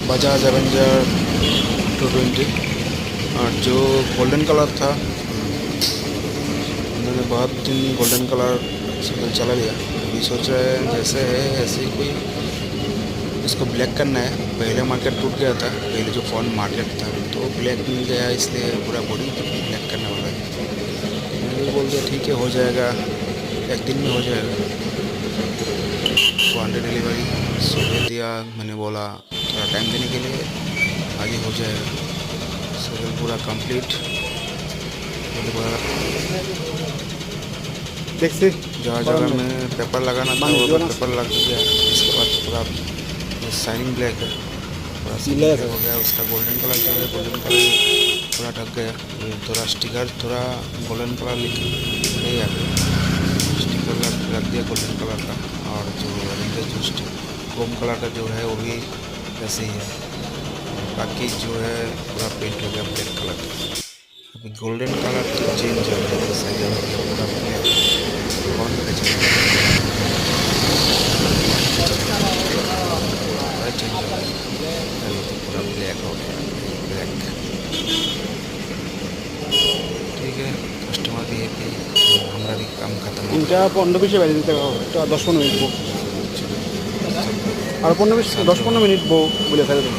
Bajaj Avenger 220। और जो golden colour था, उन्होंने बहुत दिन गोल्डन कलर साइकिल चला लिया। अभी सोच रहे हैं जैसे है ऐसे ही कोई इसको ब्लैक करना है। पहले मार्केट टूट गया था, पहले जो फ़ोन मार्केट था तो ब्लैक मिल गया, इसलिए पूरा बॉडी ब्लैक करने वाला है। मैंने भी बोल दिया ठीक है, हो जाएगा, एक दिन में हो जाएगा। वो अंडर डिलीवरी सुबह दिया, मैंने बोला थोड़ा टाइम देने के लिए, आज ही हो जाएगा। साइकिल पूरा कंप्लीट। मैंने बोला দেখছি जहाँ जगह में पेपर लगाना था वो पर पेपर लग गया। इसके बाद पूरा शाइनिंग ब्लैक है, पूरा शाइनिंग ब्लैक हो गया। उसका गोल्डन कलर जो है, गोल्डन कलर पूरा ढक गया। ये थोड़ा स्टिकर थोड़ा गोल्डन कलर लिख नहीं आ गया, स्टिकर रख दिया गोल्डन कलर का। और जो अंदर जो क्रोम कलर का जो है वो भी ऐसे ही है। बाकी जो है पूरा पेंट हो गया ब्लैक कलर का। अभी गोल्डन कलर तो चेंज हो गया, साइकिल हो गया पूरा ब्लैक। कौन पे चला पूरा चेंज हो गया, अभी तो पूरा ब्लैक हो गया, ब्लैक। ठीक है, कस्टमर भी हैप्पी, हमारा भी काम खत्म हो गया। 3:15 বেজে দিতে হবে, 10-15 মিনিট বউ, আর 10-15 মিনিট বউ বলে থাকে।